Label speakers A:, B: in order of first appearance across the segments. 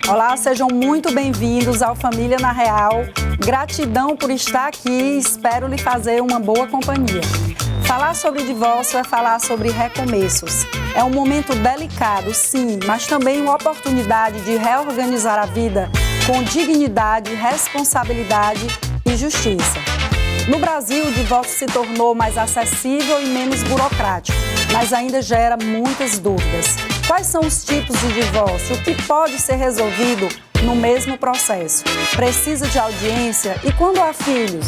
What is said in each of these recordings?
A: Olá, sejam muito bem-vindos ao Família na Real. Gratidão por estar aqui e espero lhe fazer uma boa companhia. Falar sobre divórcio é falar sobre recomeços. É um momento delicado, sim, mas também uma oportunidade de reorganizar a vida com dignidade, responsabilidade e justiça. No Brasil, o divórcio se tornou mais acessível e menos burocrático, mas ainda gera muitas dúvidas. Quais são os tipos de divórcio? O que pode ser resolvido no mesmo processo? Precisa de audiência? E quando há filhos?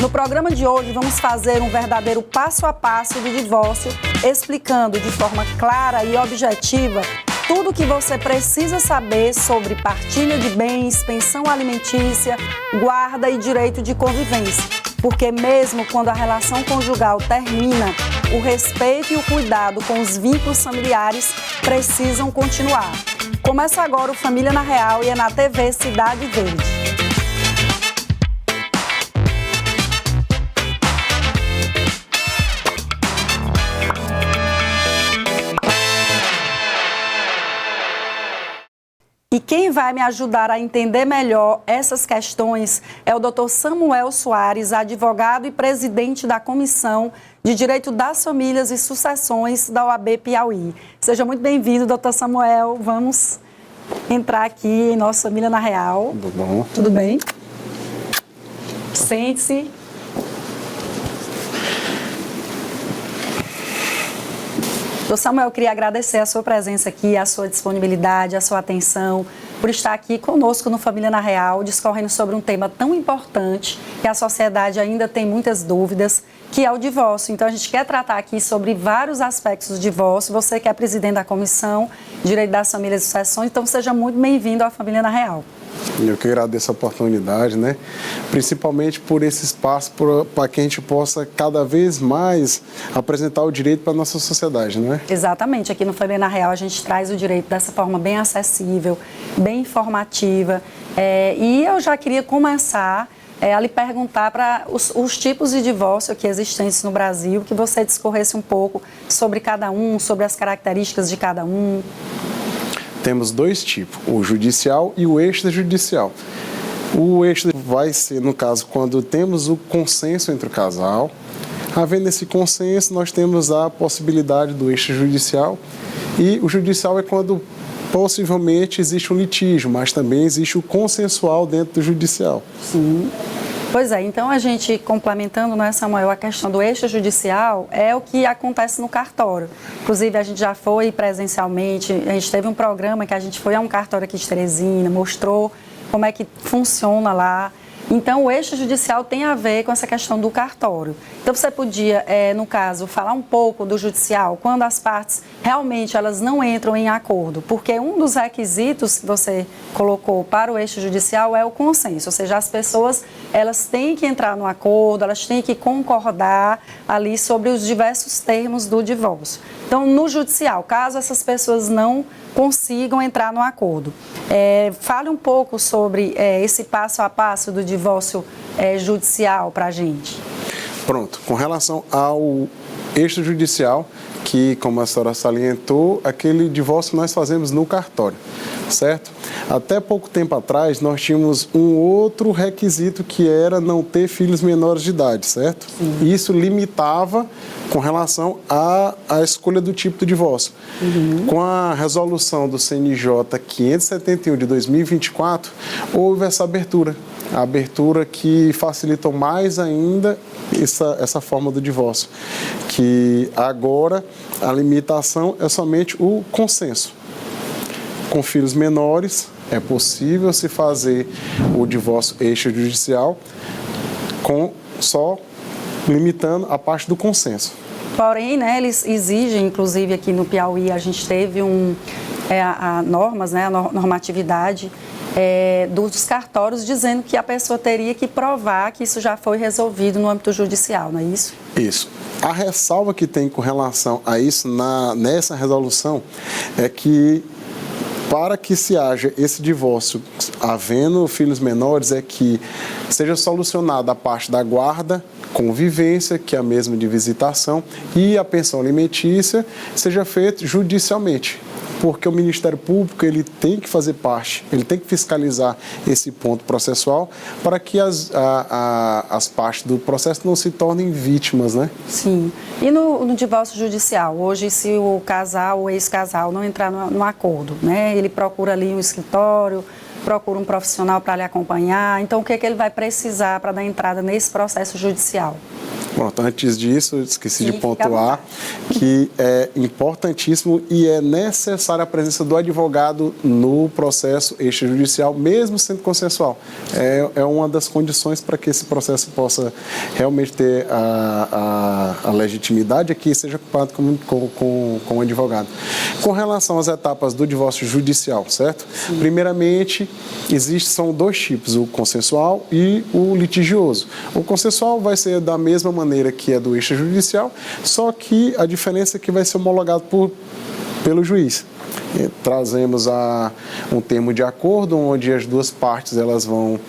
A: No programa de hoje, vamos fazer um verdadeiro passo a passo do divórcio, explicando de forma clara e objetiva tudo o que você precisa saber sobre partilha de bens, pensão alimentícia, guarda e direito de convivência. Porque mesmo quando a relação conjugal termina, o respeito e o cuidado com os vínculos familiares precisam continuar. Começa agora o Família na Real e é na TV Cidade Verde. E quem vai me ajudar a entender melhor essas questões é o Dr. Samuel Soares, advogado e presidente da Comissão de Direito das Famílias e Sucessões da OAB Piauí. Seja muito bem-vindo, Dr. Samuel. Vamos entrar aqui em nossa Família na Real.
B: Tudo bom?
A: Tudo bem? Sente-se. Doutor Samuel, eu queria agradecer a sua presença aqui, a sua disponibilidade, a sua atenção, por estar aqui conosco no Família na Real, discorrendo sobre um tema tão importante que a sociedade ainda tem muitas dúvidas, que é o divórcio. Então, a gente quer tratar aqui sobre vários aspectos do divórcio. Você que é presidente da Comissão de Direito das Famílias e Sucessões, então seja muito bem-vindo à Família na Real.
B: Eu que agradeço a oportunidade, né? Principalmente por esse espaço para que a gente possa cada vez mais apresentar o direito para a nossa sociedade, não é?
A: Exatamente. Aqui no Família na Real a gente traz o direito dessa forma bem acessível, bem informativa. E eu já queria começar a lhe perguntar para os tipos de divórcio aqui existentes no Brasil, que você discorresse um pouco sobre cada um, sobre as características de cada um.
B: Temos dois tipos, o judicial e o extrajudicial. O extra vai ser, no caso, quando temos o consenso entre o casal. Havendo esse consenso, nós temos a possibilidade do extrajudicial. E o judicial é quando possivelmente existe um litígio, mas também existe o consensual dentro do judicial.
A: Sim. Pois é, então a gente, complementando, né, Samuel, a questão do extrajudicial é o que acontece no cartório. Inclusive, a gente já foi presencialmente, a gente teve um programa que a gente foi a um cartório aqui de Teresina, mostrou como é que funciona lá. Então, o extrajudicial tem a ver com essa questão do cartório. Então, você podia, no caso, falar um pouco do judicial, quando as partes realmente elas não entram em acordo, porque um dos requisitos que você colocou para o extrajudicial é o consenso, ou seja, as pessoas elas têm que entrar no acordo, elas têm que concordar ali sobre os diversos termos do divórcio. Então, no judicial, caso essas pessoas não consigam entrar no acordo, fale um pouco sobre esse passo a passo do divórcio judicial para a gente.
B: Pronto, com relação ao extrajudicial, que, como a senhora salientou, aquele divórcio que nós fazemos no cartório, certo? Até pouco tempo atrás, nós tínhamos um outro requisito que era não ter filhos menores de idade, certo? Sim. Isso limitava com relação à escolha do tipo de divórcio. Uhum. Com a resolução do CNJ 571 de 2024, houve essa abertura. A abertura que facilitou mais ainda essa forma do divórcio, que agora a limitação é somente o consenso. Com filhos menores, é possível se fazer o divórcio extrajudicial só limitando a parte do consenso.
A: Porém, né, eles exigem, inclusive aqui no Piauí, a gente teve normas, né, a normatividade dos cartórios dizendo que a pessoa teria que provar que isso já foi resolvido no âmbito judicial, não é isso?
B: Isso. A ressalva que tem com relação a isso nessa resolução é que para que se haja esse divórcio, havendo filhos menores, é que seja solucionada a parte da guarda, convivência, que é a mesma de visitação, e a pensão alimentícia seja feita judicialmente. porque o Ministério Público ele tem que fazer parte, ele tem que fiscalizar esse ponto processual para que as partes do processo não se tornem vítimas, né?
A: Sim. E no divórcio judicial, hoje se o casal, o ex-casal não entrar no acordo, né? Ele procura ali um escritório, procura um profissional para lhe acompanhar, então o que ele vai precisar para dar entrada nesse processo judicial?
B: Pronto, antes disso, eu esqueci de pontuar que é importantíssimo e é necessária a presença do advogado no processo extrajudicial, mesmo sendo consensual. É uma das condições para que esse processo possa realmente ter a legitimidade, é que seja ocupado com o advogado. Com relação às etapas do divórcio judicial, certo? Sim. Primeiramente, são dois tipos, o consensual e o litigioso. O consensual vai ser da mesma maneira que é do extrajudicial, só que a diferença é que vai ser homologado pelo juiz. Trazemos um termo de acordo, onde as duas partes elas vão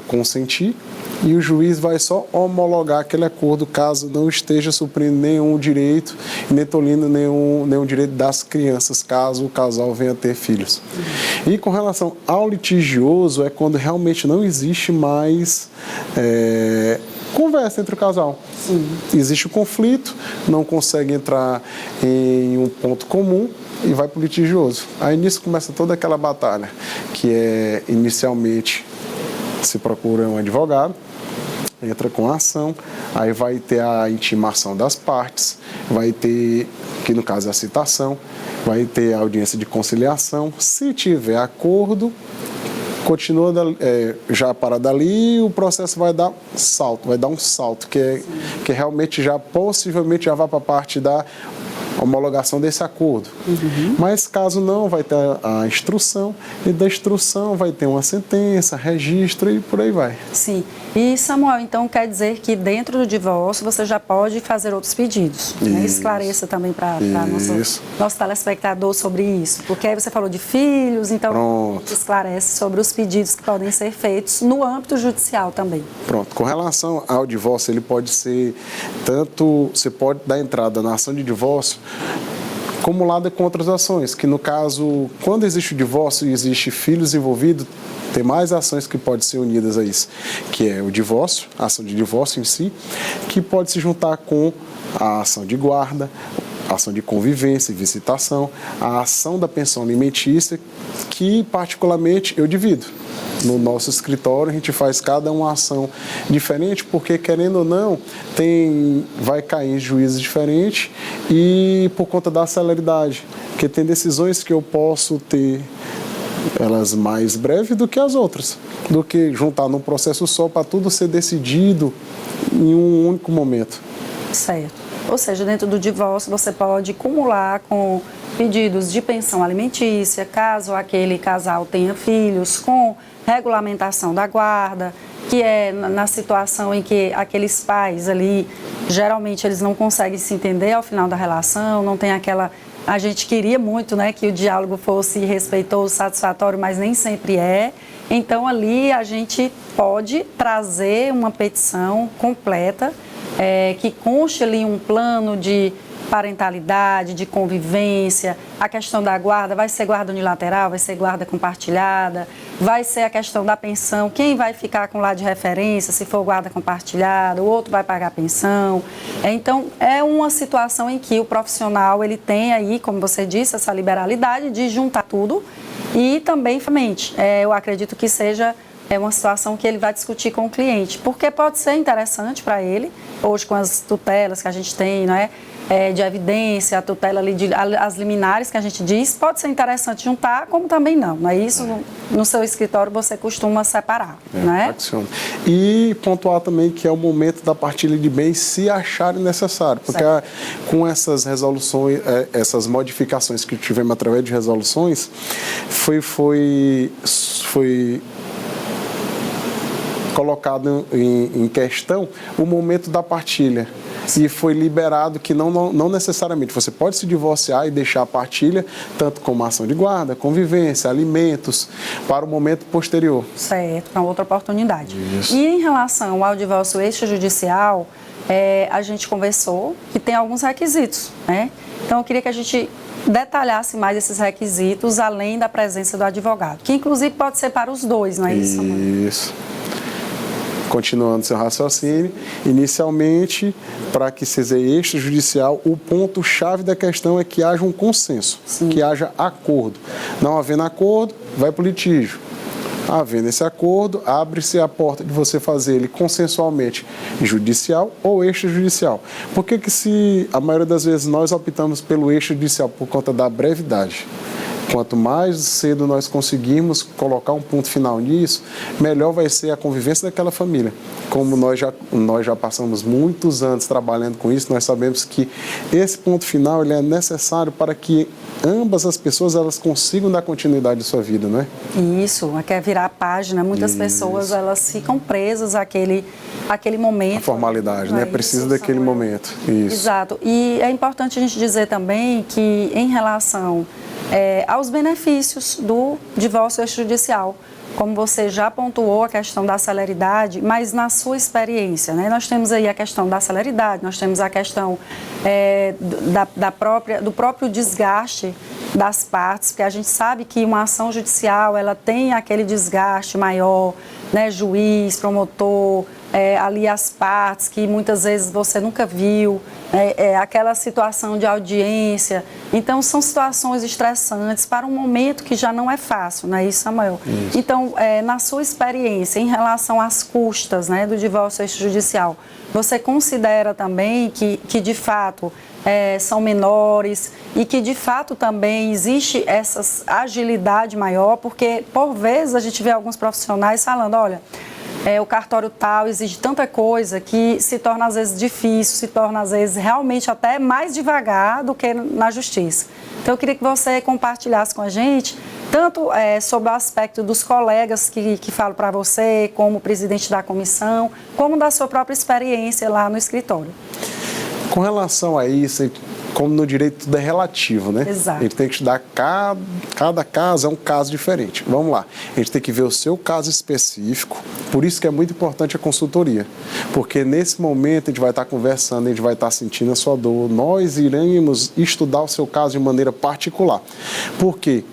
B: consentir e o juiz vai só homologar aquele acordo caso não esteja suprindo nenhum direito, nem tolhindo nenhum direito das crianças, caso o casal venha a ter filhos. E com relação ao litigioso, é quando realmente não existe mais conversa entre o casal. Sim. Existe o conflito, não consegue entrar em um ponto comum e vai para o litigioso. Aí nisso começa toda aquela batalha, que é inicialmente se procura um advogado, entra com a ação, aí vai ter a intimação das partes, vai ter, que no caso é a citação, vai ter a audiência de conciliação. Se tiver acordo, continua já para dali, o processo vai dar um salto, que realmente já possivelmente já vai para a parte da homologação desse acordo. Uhum. Mas caso não, vai ter a instrução, e da instrução vai ter uma sentença, registro e por aí vai.
A: Sim. E Samuel, então quer dizer que dentro do divórcio você já pode fazer outros pedidos, né? Esclareça também para nosso telespectador sobre isso, porque aí você falou de filhos, então esclarece sobre os pedidos que podem ser feitos no âmbito judicial também.
B: Pronto, com relação ao divórcio, ele pode ser você pode dar entrada na ação de divórcio acumulada com outras ações, que no caso, quando existe o divórcio e existe filhos envolvidos, tem mais ações que podem ser unidas a isso, que é o divórcio, a ação de divórcio em si, que pode se juntar com a ação de guarda, a ação de convivência e visitação, a ação da pensão alimentícia, que particularmente eu divido. No nosso escritório a gente faz cada uma ação diferente, porque querendo ou não, vai cair em juízes diferentes e por conta da celeridade, porque tem decisões que eu posso ter elas mais breves do que as outras, do que juntar num processo só para tudo ser decidido em um único momento.
A: Certo. Ou seja, dentro do divórcio você pode acumular com pedidos de pensão alimentícia, caso aquele casal tenha filhos, com regulamentação da guarda, que é na situação em que aqueles pais ali, geralmente eles não conseguem se entender ao final da relação, não tem aquela... A gente queria muito, né, que o diálogo fosse respeitoso, satisfatório, mas nem sempre é. Então ali a gente pode trazer uma petição completa, que conste ali um plano de parentalidade, de convivência, a questão da guarda, vai ser guarda unilateral, vai ser guarda compartilhada, vai ser a questão da pensão, quem vai ficar com lá de referência, se for guarda compartilhada, o outro vai pagar a pensão. Então, é uma situação em que o profissional, ele tem aí, como você disse, essa liberalidade de juntar tudo e também, eu acredito que seja uma situação que ele vai discutir com o cliente, porque pode ser interessante para ele, hoje com as tutelas que a gente tem, né? De evidência, a tutela ali, as liminares que a gente diz, pode ser interessante juntar, como também não é isso? No seu escritório você costuma separar, né?
B: E pontuar também que é o momento da partilha de bens se acharem necessário, porque com essas resoluções, essas modificações que tivemos através de resoluções, foi colocado em questão o momento da partilha. E foi liberado que não necessariamente você pode se divorciar e deixar a partilha, tanto como ação de guarda, convivência, alimentos, para o momento posterior.
A: Certo, para outra oportunidade. Isso. E em relação ao divórcio extrajudicial, a gente conversou que tem alguns requisitos, né? Então eu queria que a gente detalhasse mais esses requisitos, além da presença do advogado, que inclusive pode ser para os dois, não é isso, Samuel?
B: Isso. Continuando seu raciocínio, inicialmente, para que seja extrajudicial, o ponto-chave da questão é que haja um consenso, Sim. que haja acordo. Não havendo acordo, vai para o litígio. Havendo esse acordo, abre-se a porta de você fazer ele consensualmente judicial ou extrajudicial. Por que se a maioria das vezes nós optamos pelo extrajudicial? Por conta da brevidade. Quanto mais cedo nós conseguirmos colocar um ponto final nisso, melhor vai ser a convivência daquela família. Como nós já passamos muitos anos trabalhando com isso, nós sabemos que esse ponto final ele é necessário para que ambas as pessoas elas consigam dar continuidade à sua vida, não é?
A: Isso, quer virar a página. Muitas pessoas elas ficam presas àquele momento.
B: A formalidade, né? Precisa daquele momento. Isso.
A: Exato. E é importante a gente dizer também que em relação aos benefícios do divórcio extrajudicial, como você já pontuou a questão da celeridade, mas na sua experiência, né? Nós temos aí a questão da celeridade, nós temos a questão do próprio desgaste das partes, porque a gente sabe que uma ação judicial ela tem aquele desgaste maior, né? Juiz, promotor, ali as partes que muitas vezes você nunca viu, aquela situação de audiência. Então, são situações estressantes para um momento que já não é fácil, não é isso, Samuel? Isso. Então, na sua experiência, em relação às custas, né, do divórcio extrajudicial, você considera também que de fato, são menores e que, de fato, também existe essa agilidade maior, porque, por vezes, a gente vê alguns profissionais falando, olha, o cartório tal exige tanta coisa que se torna às vezes difícil, se torna às vezes realmente até mais devagar do que na justiça. Então eu queria que você compartilhasse com a gente, tanto sobre o aspecto dos colegas que falam para você, como presidente da comissão, como da sua própria experiência lá no escritório.
B: Com relação a isso, como no direito tudo é relativo, né?
A: Exato.
B: A gente tem que estudar cada caso é um caso diferente. Vamos lá, a gente tem que ver o seu caso específico, por isso que é muito importante a consultoria, porque nesse momento a gente vai estar conversando, a gente vai estar sentindo a sua dor, nós iremos estudar o seu caso de maneira particular. Por quê?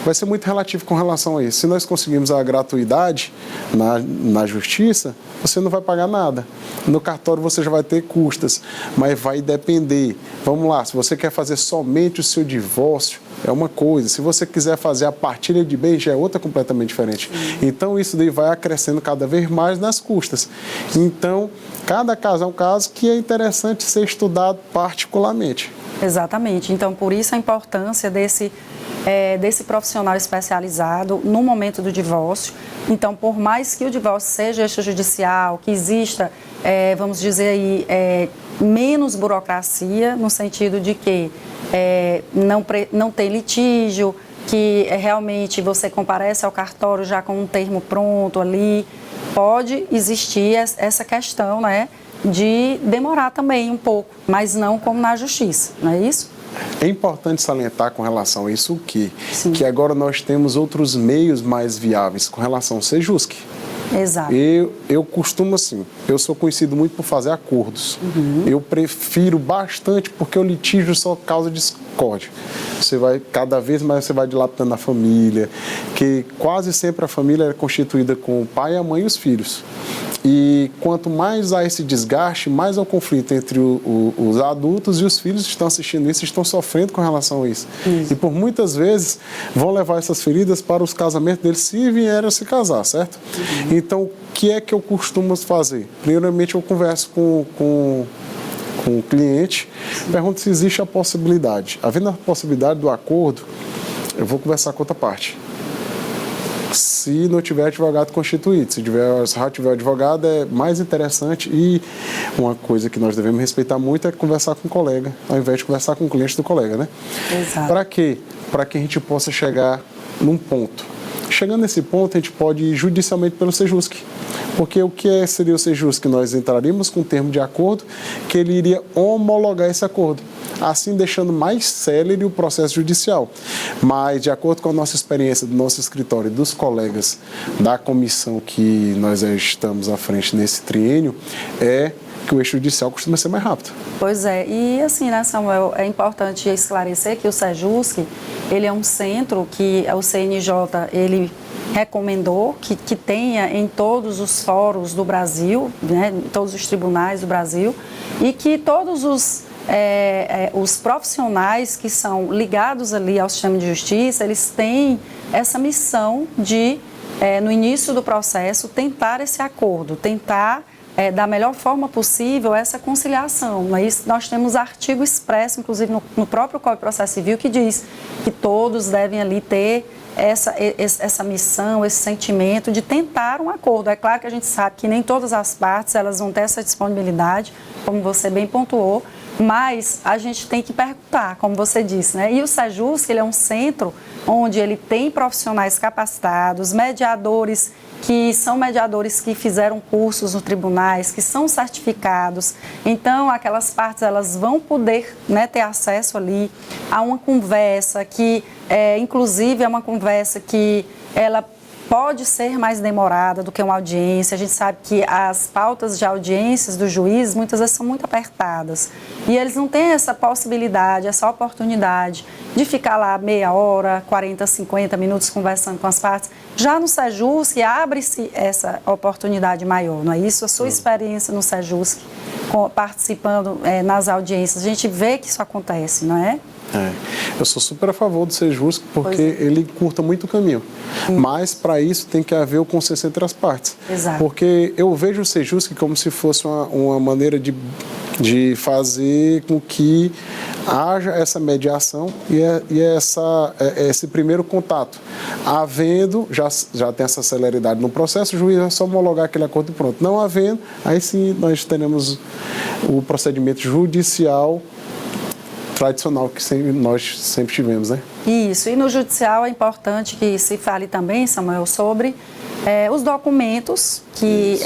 B: Vai ser muito relativo com relação a isso. Se nós conseguimos a gratuidade na justiça, você não vai pagar nada. No cartório você já vai ter custas, mas vai depender. Vamos lá, se você quer fazer somente o seu divórcio, é uma coisa. Se você quiser fazer a partilha de bens, já é outra completamente diferente. Então, isso daí vai acrescendo cada vez mais nas custas. Então, cada caso é um caso que é interessante ser estudado particularmente.
A: Exatamente. Então, por isso a importância desse profissional especializado no momento do divórcio. Então, por mais que o divórcio seja extrajudicial, que exista, vamos dizer aí, menos burocracia, no sentido de que não tem litígio, que realmente você comparece ao cartório já com um termo pronto ali, pode existir essa questão, né, de demorar também um pouco, mas não como na justiça, não é isso?
B: É importante salientar com relação a isso que agora nós temos outros meios mais viáveis com relação ao Sejusc.
A: Exato.
B: Eu costumo assim, eu sou conhecido muito por fazer acordos. Eu prefiro bastante porque o litígio só causa discórdia. Cada vez mais você vai dilapidando a família, que quase sempre a família é constituída com o pai, a mãe e os filhos. E quanto mais há esse desgaste, mais há o conflito entre os adultos e os filhos que estão assistindo isso, estão sofrendo com relação a isso. E por muitas vezes vão levar essas feridas para os casamentos deles se vierem a se casar, certo? Então, o que é que eu costumo fazer? Primeiramente, eu converso com o cliente, pergunto se existe a possibilidade. Havendo a possibilidade do acordo, eu vou conversar com outra parte. Se não tiver advogado constituído, se já tiver advogado, é mais interessante. E uma coisa que nós devemos respeitar muito é conversar com o colega, ao invés de conversar com o cliente do colega, né?
A: Exato.
B: Para quê? Para que a gente possa chegar num ponto. Chegando nesse ponto, a gente pode ir judicialmente pelo Sejusc. Porque o que seria o Sejusc? Nós entraríamos com um termo de acordo que ele iria homologar esse acordo. assim deixando mais célere o processo judicial. Mas, de acordo com a nossa experiência do nosso escritório e dos colegas da comissão que nós estamos à frente nesse triênio, é que o eixo judicial costuma ser mais rápido.
A: Pois é, e assim, né, Samuel, é importante esclarecer que o Sejusc, ele é um centro que o CNJ, ele recomendou que tenha em todos os fóruns do Brasil, né, em todos os tribunais do Brasil, e que todos os profissionais que são ligados ali ao sistema de justiça, eles têm essa missão de, no início do processo, tentar esse acordo, tentar da melhor forma possível essa conciliação. Mas nós temos artigo expresso, inclusive no próprio Código de Processo Civil, que diz que todos devem ali ter essa missão, esse sentimento de tentar um acordo. É claro que a gente sabe que nem todas as partes elas vão ter essa disponibilidade, como você bem pontuou, mas a gente tem que perguntar, como você disse, né? E o Sejusc, ele é um centro onde ele tem profissionais capacitados, mediadores que são mediadores que fizeram cursos nos tribunais, que são certificados. Então, aquelas partes elas vão poder, né, ter acesso ali a uma conversa que, inclusive, é uma conversa que ela pode ser mais demorada do que uma audiência. A gente sabe que as pautas de audiências dos juízes muitas vezes são muito apertadas e eles não têm essa possibilidade, essa oportunidade de ficar lá meia hora, 40, 50 minutos conversando com as partes. Já no Sejusc abre-se essa oportunidade maior, não é isso? A sua experiência no Sejusc, participando nas audiências, a gente vê que isso acontece, não é?
B: Eu sou super a favor do Sejusc porque ele curta muito o caminho. Mas, para isso, tem que haver o consenso entre as partes.
A: Exato.
B: Porque eu vejo o Sejusc como se fosse uma maneira de fazer com que haja essa mediação e esse primeiro contato. Havendo, já tem essa celeridade no processo, o juiz é só homologar aquele acordo e pronto. Não havendo, aí sim nós teremos o procedimento judicial tradicional que nós sempre tivemos, né?
A: Isso, e no judicial é importante que se fale também, Samuel, sobre os documentos que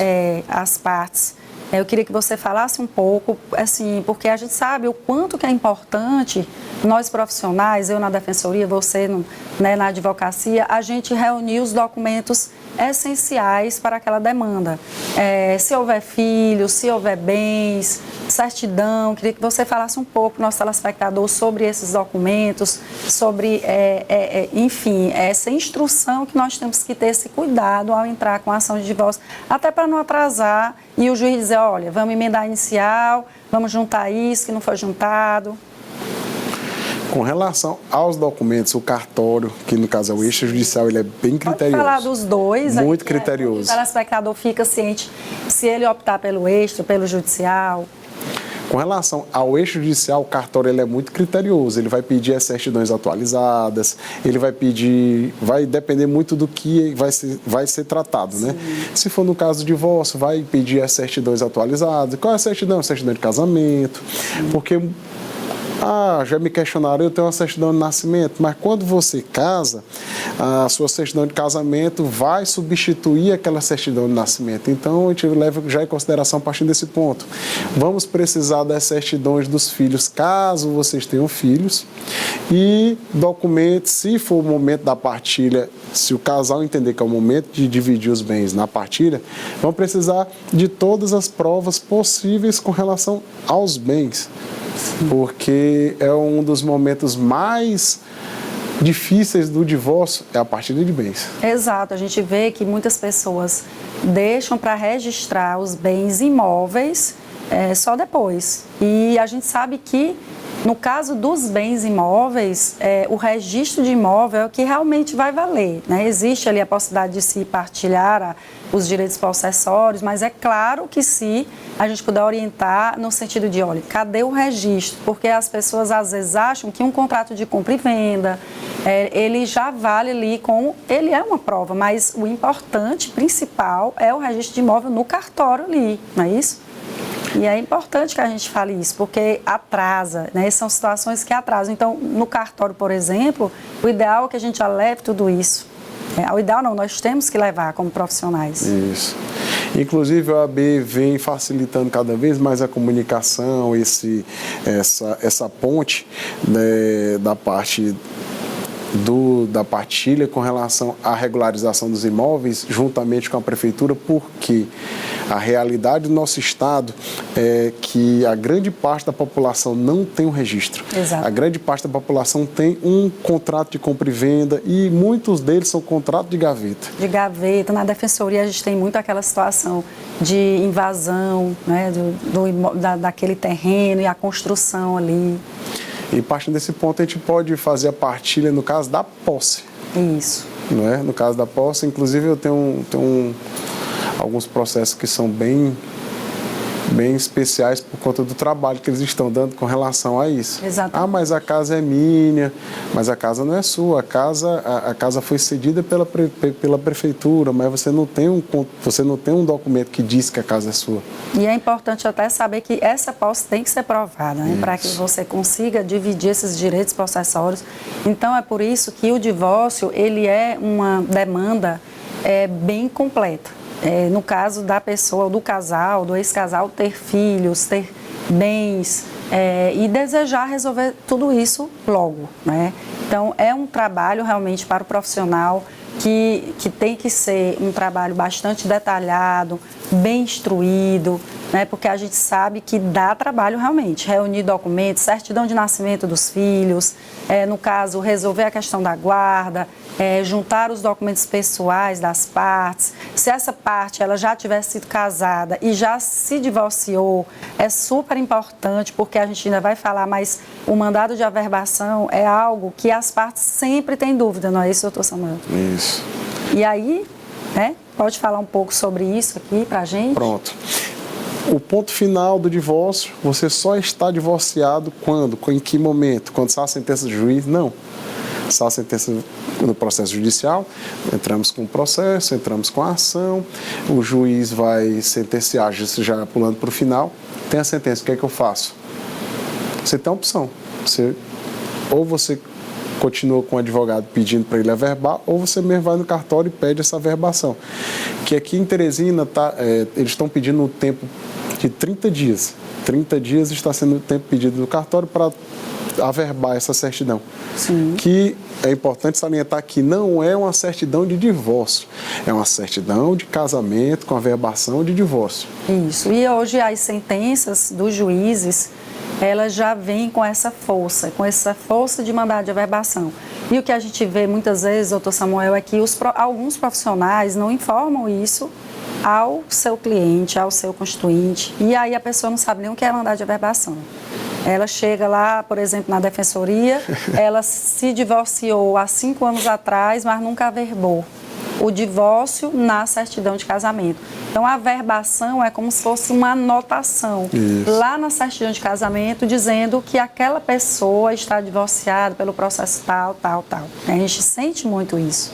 A: as partes... Eu queria que você falasse um pouco, assim, porque a gente sabe o quanto que é importante nós profissionais, eu na defensoria, você na advocacia, a gente reunir os documentos essenciais para aquela demanda. Se houver filhos, se houver bens, certidão, queria que você falasse um pouco, nosso telespectador, sobre esses documentos, sobre, enfim, essa instrução que nós temos que ter esse cuidado ao entrar com a ação de divórcio, até para não atrasar e o juiz dizer, olha, vamos emendar a inicial, vamos juntar isso que não foi juntado.
B: Com relação aos documentos, o cartório, que no caso é o eixo judicial, ele é bem criterioso.
A: Pode falar dos dois.
B: Muito criterioso.
A: O telespectador fica ciente se ele optar pelo eixo, pelo judicial.
B: Com relação ao eixo judicial, o cartório ele é muito criterioso. Ele vai pedir as certidões atualizadas, ele vai pedir, vai depender muito do que vai ser tratado, né? Se for no caso do divórcio, vai pedir as certidões atualizadas. Qual é a certidão? Certidão de casamento. Porque já me questionaram, eu tenho uma certidão de nascimento, mas quando você casa, a sua certidão de casamento vai substituir aquela certidão de nascimento. Então, a gente leva já em consideração a partir desse ponto. Vamos precisar das certidões dos filhos, caso vocês tenham filhos, e documentos, se for o momento da partilha, se o casal entender que é o momento de dividir os bens na partilha, vão precisar de todas as provas possíveis com relação aos bens. Porque é um dos momentos mais difíceis do divórcio, é a partilha de bens.
A: Exato, a gente vê que muitas pessoas deixam para registrar os bens imóveis só depois. E a gente sabe que, no caso dos bens imóveis, o registro de imóvel é o que realmente vai valer, né? Existe ali a possibilidade de se partilhar os direitos possessórios, mas é claro que se a gente puder orientar no sentido de, olha, cadê o registro? Porque as pessoas às vezes acham que um contrato de compra e venda, ele já vale ali como, ele é uma prova, mas o importante, principal, é o registro de imóvel no cartório ali, não é isso? E é importante que a gente fale isso, porque atrasa, né? São situações que atrasam. Então, no cartório, por exemplo, o ideal é que a gente já leve tudo isso O ideal não, nós temos que levar como profissionais.
B: Isso. Inclusive, a OAB vem facilitando cada vez mais a comunicação, essa ponte, né, da parte da partilha com relação à regularização dos imóveis, juntamente com a prefeitura, porque a realidade do nosso estado é que a grande parte da população não tem um registro.
A: Exato.
B: A grande parte da população tem um contrato de compra e venda e muitos deles são contratos de gaveta.
A: De gaveta. Na defensoria a gente tem muito aquela situação de invasão, né, daquele terreno e a construção ali.
B: E partindo desse ponto, a gente pode fazer a partilha no caso da posse.
A: Isso.
B: Não é? No caso da posse, inclusive eu tenho alguns processos que são bem especiais por conta do trabalho que eles estão dando com relação a isso.
A: Exatamente.
B: Ah, mas a casa é minha, mas a casa não é sua, a casa foi cedida pela prefeitura, mas você não tem um documento que diz que a casa é sua.
A: E é importante até saber que essa posse tem que ser provada, né, para que você consiga dividir esses direitos possessórios. Então é por isso que o divórcio, ele é uma demanda bem completa. No caso da pessoa, do casal, do ex-casal, ter filhos, ter bens e desejar resolver tudo isso logo, né? Então, é um trabalho realmente para o profissional que tem que ser um trabalho bastante detalhado, bem instruído, né? Porque a gente sabe que dá trabalho realmente, reunir documentos, certidão de nascimento dos filhos, no caso, resolver a questão da guarda, juntar os documentos pessoais das partes. Se essa parte ela já tivesse sido casada e já se divorciou, é super importante, porque a gente ainda vai falar, mas o mandado de averbação é algo que as partes sempre têm dúvida, não é isso, doutor Samuel?
B: Isso.
A: E aí, pode falar um pouco sobre isso aqui pra gente?
B: Pronto. O ponto final do divórcio, você só está divorciado quando? Em que momento? Quando sai a sentença do juiz? Não. Sai a sentença no processo judicial, entramos com o processo, entramos com a ação, o juiz vai sentenciar, já pulando para o final, tem a sentença, o que é que eu faço? Você tem a opção, ou você continua com o advogado pedindo para ele averbar, ou você mesmo vai no cartório e pede essa averbação. Que aqui em Teresina, eles estão pedindo um tempo de 30 dias. 30 dias está sendo o tempo pedido no cartório para averbar essa certidão.
A: Sim.
B: Que é importante salientar que não é uma certidão de divórcio, é uma certidão de casamento com averbação de divórcio.
A: Isso. E hoje as sentenças dos juízes, elas já vêm com essa força de mandado de averbação. E o que a gente vê muitas vezes, doutor Samuel, é que alguns profissionais não informam isso ao seu cliente, ao seu constituinte, e aí a pessoa não sabe nem o que é mandado de averbação. Ela chega lá, por exemplo, na defensoria, ela se divorciou há 5 anos atrás, mas nunca averbou o divórcio na certidão de casamento. Então, a averbação é como se fosse uma anotação lá na certidão de casamento, dizendo que aquela pessoa está divorciada pelo processo tal, tal, tal. A gente sente muito isso.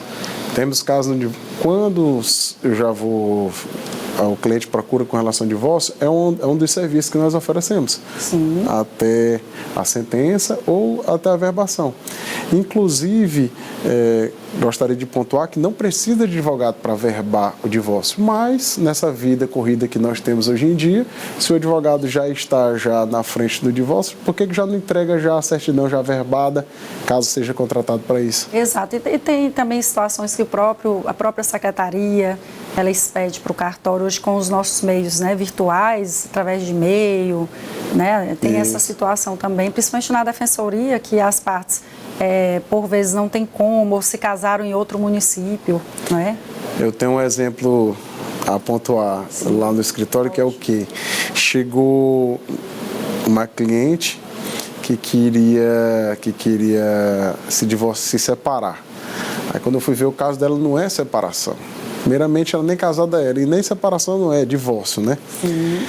B: Temos casos onde, quando o cliente procura com relação ao divórcio, é um dos serviços que nós oferecemos.
A: Sim.
B: Até a sentença ou até a averbação. Inclusive, gostaria de pontuar que não precisa de advogado para averbar o divórcio, mas nessa vida corrida que nós temos hoje em dia, se o advogado já está na frente do divórcio, por que já não entrega já a certidão já averbada, caso seja contratado para isso?
A: Exato. E tem também situações que a própria secretaria, ela expede para o cartório hoje com os nossos meios, né, virtuais, através de e-mail, né? Tem essa situação também, principalmente na defensoria, que as partes por vezes não tem como, ou se casaram em outro município, não é?
B: Eu tenho um exemplo a pontuar lá no escritório, que é o quê? Chegou uma cliente que queria se separar. Aí quando eu fui ver, o caso dela não é separação. Primeiramente, ela nem casada era, e nem separação não é, divórcio, né?
A: Sim.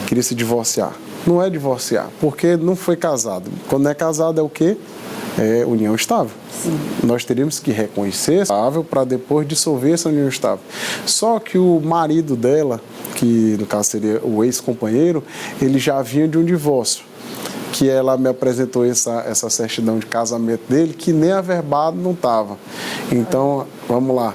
B: Queria se divorciar. Não é divorciar, porque não foi casado. Quando não é casado é o quê? É união estável.
A: Sim.
B: Nós teríamos que reconhecer estável para depois dissolver essa união estável. Só que o marido dela, que no caso seria o ex-companheiro, ele já vinha de um divórcio. que ela me apresentou essa certidão de casamento dele, que nem averbado não estava. Então, vamos lá.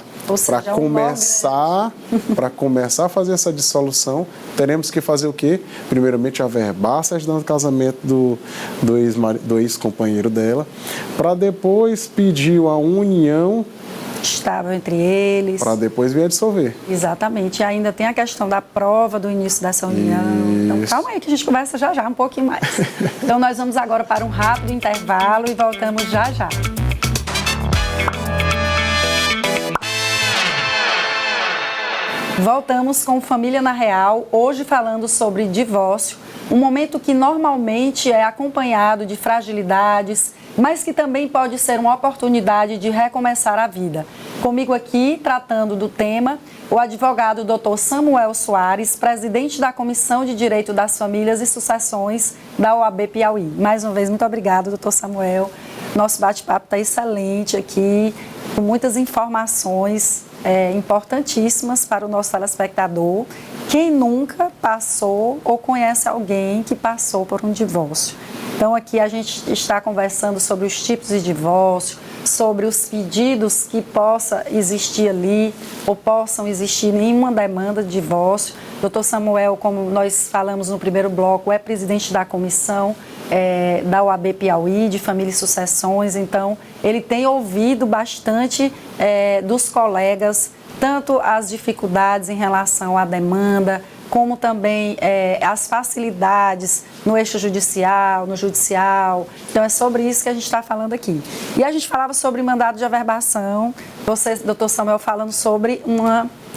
B: Para começar a fazer essa dissolução, teremos que fazer o quê? Primeiramente, averbar a certidão de casamento do ex-companheiro dela, para depois pedir a união
A: estável entre eles.
B: Para depois vir a dissolver.
A: Exatamente. E ainda tem a questão da prova do início dessa união.
B: Isso.
A: Então, calma aí que a gente conversa já um pouquinho mais. Então, nós vamos agora para um rápido intervalo e voltamos já. Voltamos com Família na Real, hoje falando sobre divórcio, um momento que normalmente é acompanhado de fragilidades, mas que também pode ser uma oportunidade de recomeçar a vida. Comigo aqui, tratando do tema, o advogado Dr. Samuel Soares, presidente da Comissão de Direito das Famílias e Sucessões da OAB Piauí. Mais uma vez, muito obrigada, Dr. Samuel. Nosso bate-papo está excelente aqui, com muitas informações importantíssimas para o nosso telespectador. Quem nunca passou ou conhece alguém que passou por um divórcio? Então, aqui a gente está conversando sobre os tipos de divórcio, sobre os pedidos que possa existir ali ou possam existir em uma demanda de divórcio. Dr. Samuel, como nós falamos no primeiro bloco, é presidente da comissão da OAB Piauí, de Família e Sucessões, então ele tem ouvido bastante dos colegas, tanto as dificuldades em relação à demanda, como também as facilidades no eixo judicial, no judicial. Então, é sobre isso que a gente está falando aqui. E a gente falava sobre mandado de averbação, você, doutor Samuel, falando sobre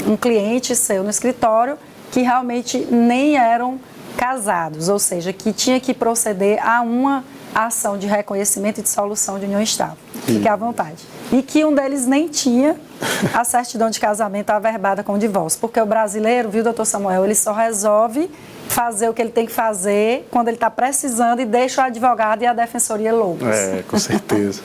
A: um cliente seu no escritório que realmente nem eram casados, ou seja, que tinha que proceder a uma ação de reconhecimento e dissolução de união estável. Fique à vontade. E que um deles nem tinha a certidão de casamento averbada com o divórcio, porque o brasileiro, viu, doutor Samuel, ele só resolve fazer o que ele tem que fazer quando ele está precisando e deixa o advogado e a defensoria loucos.
B: Com certeza.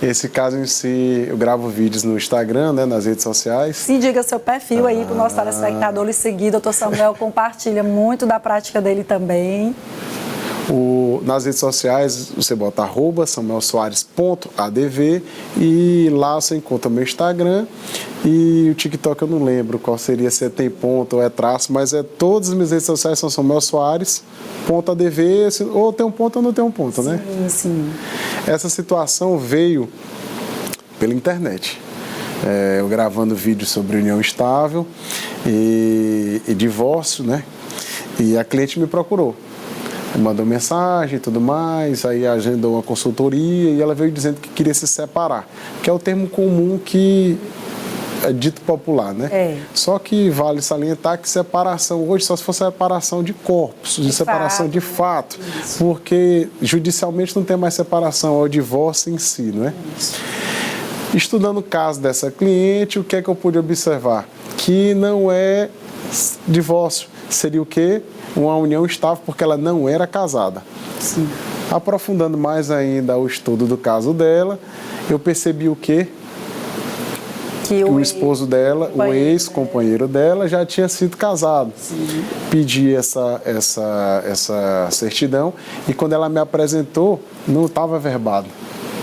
B: Esse caso em si, eu gravo vídeos no Instagram, né, nas redes sociais.
A: Sim, diga seu perfil aí para o nosso telespectador lhe seguir. Doutor Samuel compartilha muito da prática dele também.
B: Nas redes sociais, você bota @samuelsoares.adv e lá você encontra o meu Instagram e o TikTok eu não lembro qual seria, se tem ponto ou é traço, mas todas as minhas redes sociais são samuelsoares.adv, ou tem um ponto ou não tem um ponto, né?
A: Sim.
B: Essa situação veio pela internet. Eu gravando vídeos sobre união estável e divórcio, né? E a cliente me procurou. Mandou mensagem e tudo mais, aí agendou uma consultoria e ela veio dizendo que queria se separar, que é o termo comum que é dito popular, né? Só que vale salientar que separação hoje só se for separação de corpos, de separação de fato, porque judicialmente não tem mais separação, é o divórcio em si, não é? Estudando o caso dessa cliente, o que é que eu pude observar? Que não é divórcio, seria o quê? Uma união estável, porque ela não era casada.
A: Sim.
B: Aprofundando mais ainda o estudo do caso dela, eu percebi o quê? Que o esposo dela, o ex-companheiro dela, já tinha sido casado.
A: Sim.
B: Pedi essa certidão e quando ela me apresentou, não estava averbado.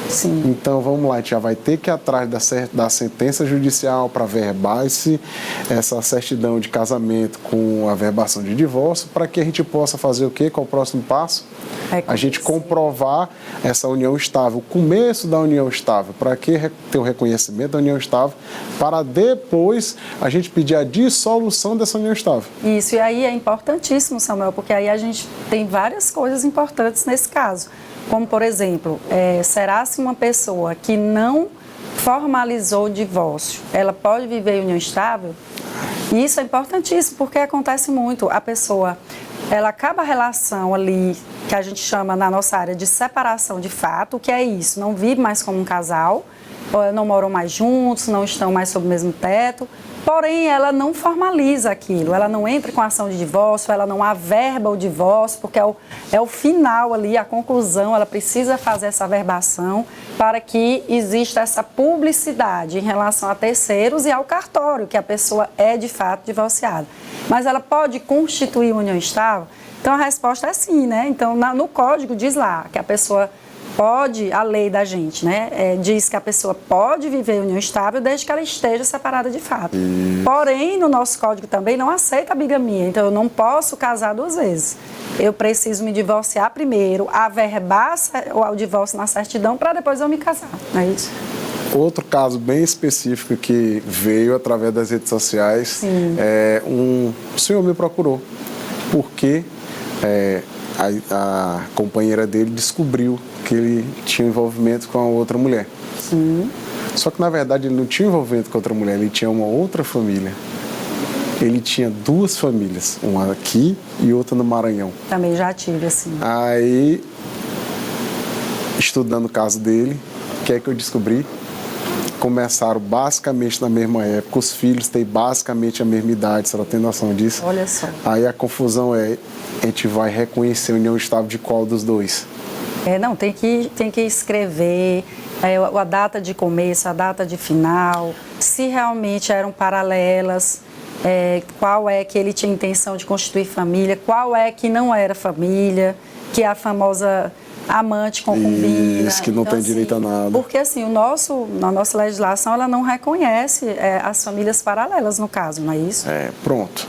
A: Sim.
B: Então, vamos lá, a gente já vai ter que ir atrás da sentença judicial para averbar essa certidão de casamento com a averbação de divórcio, para que a gente possa fazer o quê? Qual o próximo passo? A gente comprovar essa união estável, o começo da união estável, para que ter o reconhecimento da união estável, para depois a gente pedir a dissolução dessa união estável.
A: Isso, e aí é importantíssimo, Samuel, porque aí a gente tem várias coisas importantes nesse caso. Como, por exemplo, será se uma pessoa que não formalizou o divórcio, ela pode viver em união estável? E isso é importantíssimo, porque acontece muito. A pessoa, ela acaba a relação ali, que a gente chama na nossa área de separação de fato, que é isso, não vive mais como um casal, não moram mais juntos, não estão mais sob o mesmo teto, porém ela não formaliza aquilo, ela não entra com ação de divórcio, ela não averba o divórcio, porque é o final ali, a conclusão, ela precisa fazer essa averbação para que exista essa publicidade em relação a terceiros e ao cartório, que a pessoa é de fato divorciada. Mas ela pode constituir uma união estável? Então, a resposta é sim, né? Então, no código diz lá que a pessoa pode, a lei da gente, né? Diz que a pessoa pode viver em união estável desde que ela esteja separada de fato. Porém, no nosso código também não aceita a bigamia. Então, eu não posso casar 2 vezes. Eu preciso me divorciar primeiro, averbar o divórcio na certidão para depois eu me casar, não é isso?
B: Outro caso bem específico que veio através das redes sociais, um senhor me procurou, porque a companheira dele descobriu que ele tinha envolvimento com a outra mulher.
A: Sim.
B: Só que, na verdade, ele não tinha envolvimento com outra mulher, ele tinha uma outra família. Ele tinha 2 famílias, uma aqui e outra no Maranhão.
A: Também já tive, assim.
B: Aí, estudando o caso dele, o que é que eu descobri? Começaram basicamente na mesma época, os filhos têm basicamente a mesma idade, se ela tem noção disso.
A: Olha só.
B: Aí a confusão a gente vai reconhecer a união estável de qual dos 2?
A: Não, tem que escrever a data de começo, a data de final, se realmente eram paralelas, qual é que ele tinha intenção de constituir família, qual é que não era família, que é a famosa amante, concubina.
B: Isso, que não tem direito a nada.
A: Porque assim, na nossa legislação, ela não reconhece as famílias paralelas, no caso, não é isso?
B: Pronto.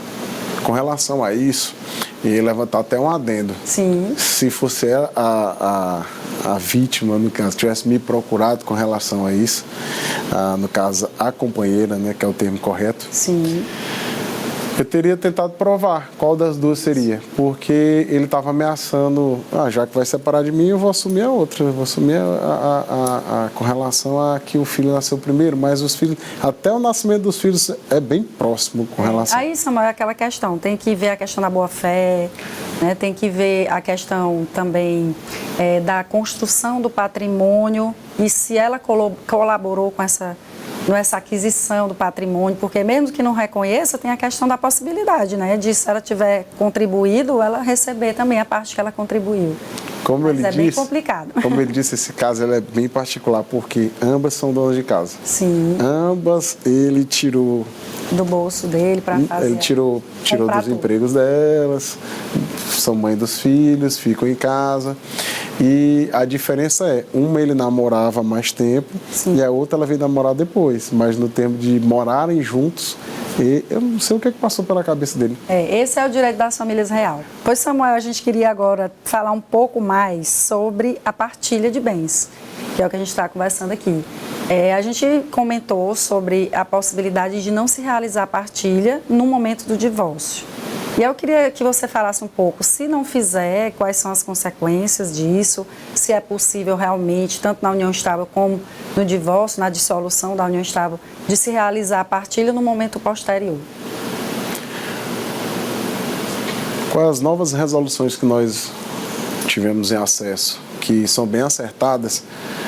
B: Com relação a isso, ia levantar até um adendo.
A: Sim.
B: Se fosse a vítima, no caso, tivesse me procurado com relação a isso, no caso, a companheira, né, que é o termo correto.
A: Sim.
B: Eu teria tentado provar qual das 2 seria, porque ele estava ameaçando, já que vai separar de mim, eu vou assumir a outra, eu vou assumir com relação a que o filho nasceu primeiro, mas os filhos, até o nascimento dos filhos é bem próximo com relação.
A: Aí, Samuel, é aquela questão, tem que ver a questão da boa-fé, né, tem que ver a questão também da construção do patrimônio e se ela colaborou com essa aquisição do patrimônio, porque mesmo que não reconheça, tem a questão da possibilidade, né, de se ela tiver contribuído, ela receber também a parte que ela contribuiu. Mas é bem complicado.
B: Como ele disse, esse caso é bem particular, porque ambas são donas de casa.
A: Sim.
B: Ambas ele tirou
A: do bolso dele para fazer.
B: Ele tirou dos empregos delas, são mãe dos filhos, ficam em casa. E a diferença uma ele namorava há mais tempo. Sim. E a outra ela veio namorar depois. Mas no tempo de morarem juntos, eu não sei o que passou pela cabeça dele.
A: Esse é o direito das famílias real. Pois, Samuel, a gente queria agora falar um pouco mais sobre a partilha de bens, que é o que a gente está conversando aqui. A gente comentou sobre a possibilidade de não se realizar a partilha no momento do divórcio. E eu queria que você falasse um pouco, se não fizer, quais são as consequências disso, se é possível realmente, tanto na união estável como no divórcio, na dissolução da união estável, de se realizar a partilha no momento posterior.
B: Com as novas resoluções que nós tivemos em acesso, que são bem acertadas,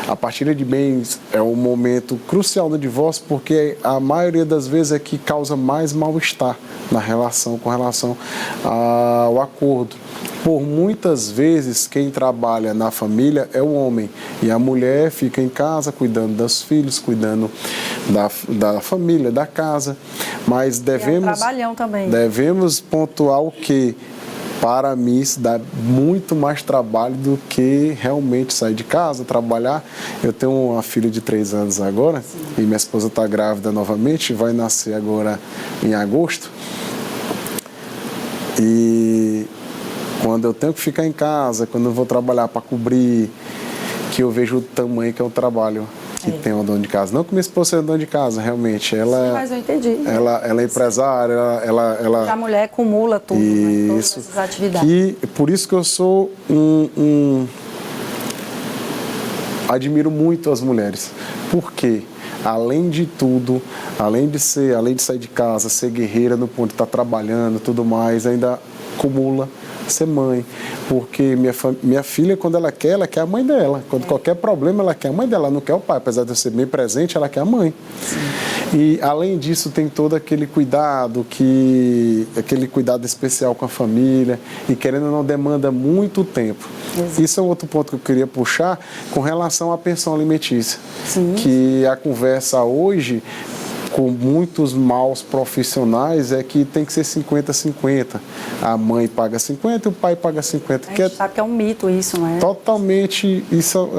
B: a partilha de bens é um momento crucial no divórcio, porque a maioria das vezes é que causa mais mal-estar na relação, com relação ao acordo. Por muitas vezes, quem trabalha na família é o homem, e a mulher fica em casa cuidando dos filhos, cuidando da família, da casa. Mas
A: trabalhão também.
B: Devemos pontuar o que, para mim, isso dá muito mais trabalho do que realmente sair de casa, trabalhar. Eu tenho uma filha de 3 anos agora. Sim. E minha esposa está grávida novamente, vai nascer agora em agosto. E quando eu tenho que ficar em casa, quando eu vou trabalhar para cobrir, que eu vejo o tamanho que é o trabalho que tem uma dona de casa. Não que minha esposa seja dona de casa, realmente. Ela,
A: mas eu entendi.
B: Ela é empresária, ela...
A: A mulher acumula tudo, né? Todas essas atividades.
B: E por isso que eu sou admiro muito as mulheres. Por quê? Além de tudo, além de sair de casa, ser guerreira no ponto de estar trabalhando, tudo mais, ainda acumula ser mãe, porque minha filha, quando ela quer a mãe dela. Quando qualquer problema, ela quer a mãe dela, ela não quer o pai. Apesar de eu ser bem presente, ela quer a mãe. Sim. E, além disso, tem todo aquele cuidado, aquele cuidado especial com a família, e querendo ou não, demanda muito tempo. Exato. Isso é um outro ponto que eu queria puxar com relação à pensão alimentícia. Sim. Que a conversa hoje com muitos maus profissionais é que tem que ser 50-50. A mãe paga 50 e o pai paga 50.
A: A gente sabe que é um mito isso, não é?
B: Totalmente, isso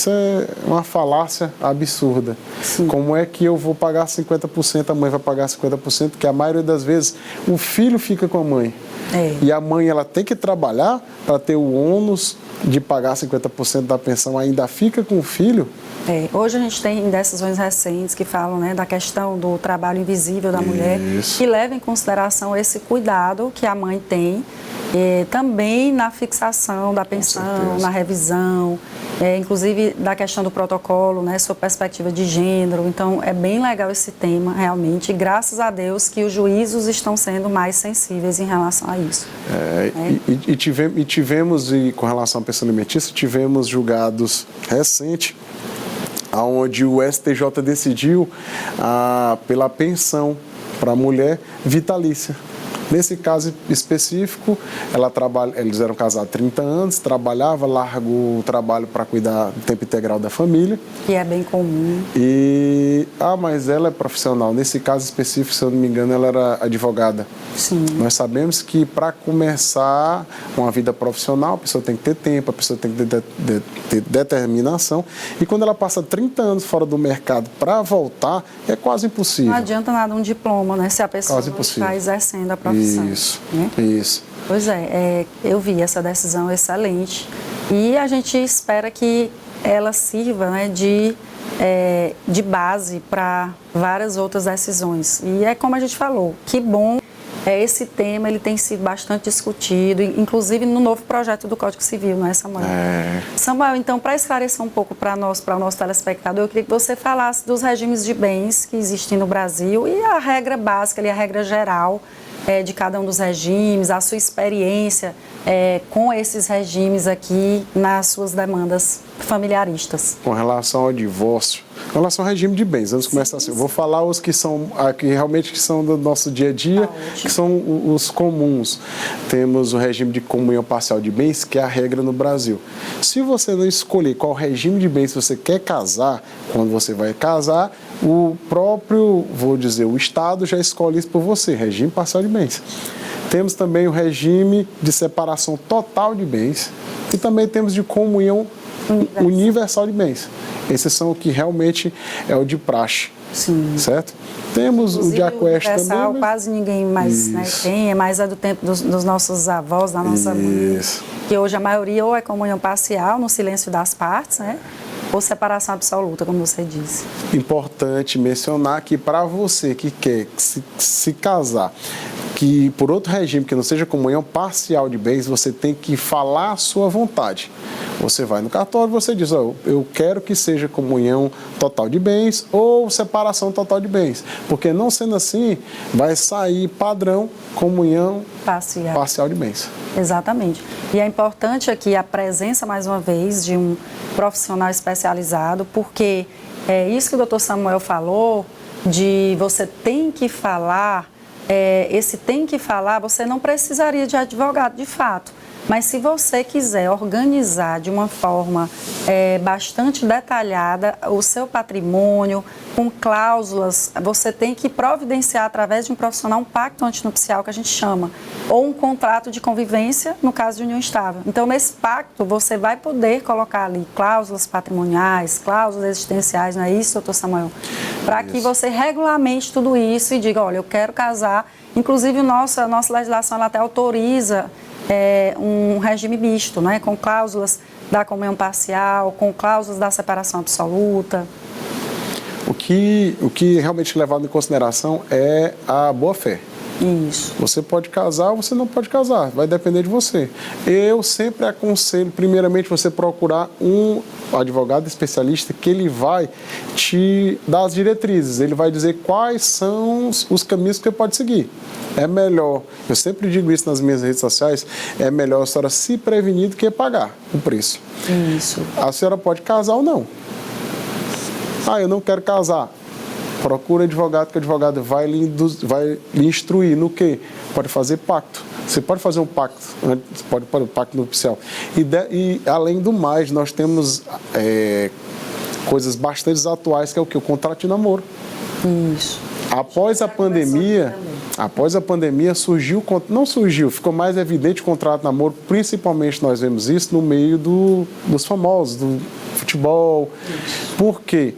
B: é uma falácia absurda.
A: Sim.
B: Como é que eu vou pagar 50%, a mãe vai pagar 50%, porque a maioria das vezes o filho fica com a mãe. E a mãe ela tem que trabalhar para ter o ônus de pagar 50% da pensão, ainda fica com o filho.
A: Hoje a gente tem decisões recentes que falam, né, da questão do trabalho invisível da mulher, que leva em consideração esse cuidado que a mãe tem, também na fixação da pensão, na revisão, inclusive da questão do protocolo, né, sob perspectiva de gênero. Então é bem legal esse tema realmente, e graças a Deus que os juízos estão sendo mais sensíveis em relação a isso.
B: Tivemos, com relação à pensão alimentícia, tivemos julgados recentes, onde o STJ decidiu pela pensão para a mulher vitalícia. Nesse caso específico, eles eram casados há 30 anos, largou o trabalho para cuidar do tempo integral da família.
A: Que é bem comum.
B: Mas ela é profissional. Nesse caso específico, se eu não me engano, ela era advogada.
A: Sim.
B: Nós sabemos que para começar uma vida profissional, a pessoa tem que ter tempo, a pessoa tem que ter determinação. E quando ela passa 30 anos fora do mercado para voltar, é quase impossível.
A: Não adianta nada um diploma, né? Se a pessoa não está exercendo a profissão.
B: Isso.
A: Pois eu vi essa decisão excelente e a gente espera que ela sirva, né, de base para várias outras decisões. E é como a gente falou, que bom, esse tema ele tem sido bastante discutido, inclusive no novo projeto do Código Civil, não é, Samuel? Samuel, então, para esclarecer um pouco para o nosso telespectador, eu queria que você falasse dos regimes de bens que existem no Brasil e a regra básica, a regra geral de cada um dos regimes, a sua experiência com esses regimes aqui nas suas demandas familiaristas.
B: Com relação ao divórcio, com relação ao regime de bens, vamos começar assim. Eu vou falar os que são que são do nosso dia a dia, que são os comuns. Temos o regime de comunhão parcial de bens, que é a regra no Brasil. Se você não escolher qual regime de bens você quer casar, quando você vai casar, o próprio, o Estado já escolhe isso por você, regime parcial de bens. Temos também o regime de separação total de bens e também temos de comunhão universal de bens. Esses são o que realmente é o de praxe.
A: Sim.
B: Certo? Temos o de aquest também. Mas...
A: quase ninguém mais tem, é mais do tempo dos nossos avós, da nossa mãe. Que hoje a maioria ou é comunhão parcial, no silêncio das partes, né? Ou separação absoluta, como você disse. Importante mencionar que para você que quer se casar que por outro regime que não seja comunhão parcial de bens, você tem que falar a sua vontade. Você vai no cartório, você diz, eu quero que seja comunhão total de bens ou separação total de bens. Porque não sendo assim, vai sair padrão comunhão parcial de bens. Exatamente. E é importante aqui a presença, mais uma vez, de um profissional especializado, porque é isso que o Dr. Samuel falou, de você tem que falar, esse tem que falar, você não precisaria de advogado de fato. Mas se você quiser organizar de uma forma bastante detalhada o seu patrimônio, com cláusulas, você tem que providenciar através de um profissional um pacto antinupcial, que a gente chama, ou um contrato de convivência, no caso de união estável. Então, nesse pacto, você vai poder colocar ali cláusulas patrimoniais, cláusulas existenciais, não é isso, doutor Samuel? Para que você regulamente tudo isso e diga, olha, eu quero casar. Inclusive, a nossa legislação ela até autoriza um regime misto, né, com cláusulas da comunhão parcial, com cláusulas da separação absoluta. O que realmente levado em consideração é a boa-fé. Isso. Você pode casar ou você não pode casar, vai depender de você. Eu sempre aconselho, primeiramente, você procurar um advogado especialista que ele vai te dar as diretrizes, ele vai dizer quais são os caminhos que você pode seguir. É melhor, eu sempre digo isso nas minhas redes sociais, é melhor a senhora se prevenir do que pagar o preço. Isso. A senhora pode casar ou não. Eu não quero casar. Procura advogado, que o advogado vai lhe instruir no quê? Pode fazer pacto. Você pode fazer um pacto, você pode fazer um pacto nupcial. E além do mais, nós temos coisas bastante atuais, que é o quê? O contrato de namoro. Isso.
B: Após a pandemia surgiu, não surgiu, ficou mais evidente o contrato de namoro, principalmente nós vemos isso no meio dos famosos, do futebol. Por quê?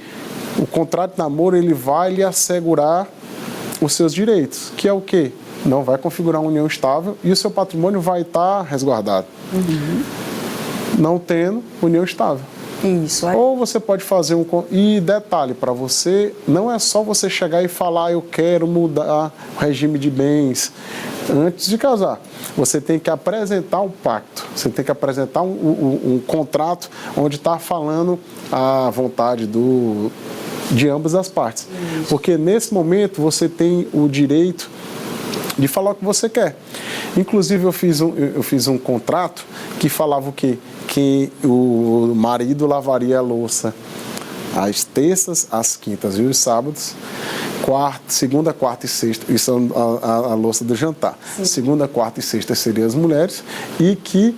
B: O contrato de namoro ele vai lhe assegurar os seus direitos, que é o quê? Não vai configurar uma união estável e o seu patrimônio vai estar resguardado. Não tendo união estável.
A: Isso.
B: Ou você pode fazer E detalhe, para você, não é só você chegar e falar, eu quero mudar o regime de bens antes de casar. Você tem que apresentar um pacto, você tem que apresentar um contrato onde está falando a vontade de ambas as partes. Porque nesse momento você tem o direito de falar o que você quer. Inclusive eu fiz um contrato que falava o quê? Que o marido lavaria a louça às terças, às quintas e os sábados, segunda, quarta e sexta, isso é a louça do jantar. Sim. Segunda, quarta e sexta seriam as mulheres e que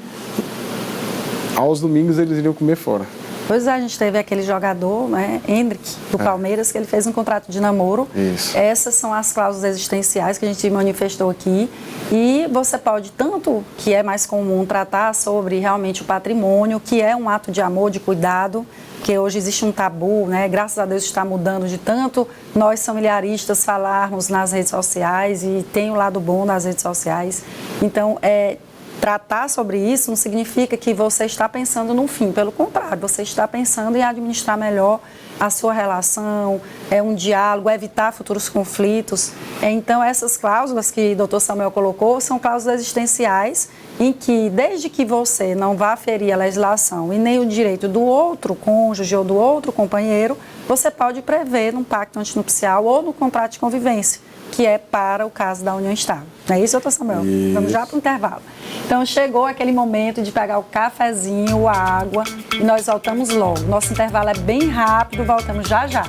B: aos domingos eles iriam comer fora.
A: Pois é, a gente teve aquele jogador, né, Hendrick, do Palmeiras, que ele fez um contrato de namoro.
B: Isso.
A: Essas são as cláusulas existenciais que a gente manifestou aqui. E você pode, tanto que é mais comum tratar sobre realmente o patrimônio, que é um ato de amor, de cuidado, que hoje existe um tabu, né? Graças a Deus está mudando de tanto nós familiaristas falarmos nas redes sociais e tem o lado bom nas redes sociais. Então, tratar sobre isso não significa que você está pensando no fim, pelo contrário, você está pensando em administrar melhor a sua relação, um diálogo, evitar futuros conflitos. Então, essas cláusulas que o Dr. Samuel colocou são cláusulas existenciais em que, desde que você não vá ferir a legislação e nem o direito do outro cônjuge ou do outro companheiro, você pode prever num pacto antinupcial ou no contrato de convivência, que é para o caso da união estável. Não é isso, doutor Samuel?
B: Isso.
A: Vamos já para o intervalo. Então, chegou aquele momento de pegar o cafezinho, a água, e nós voltamos logo. Nosso intervalo é bem rápido, voltamos já já.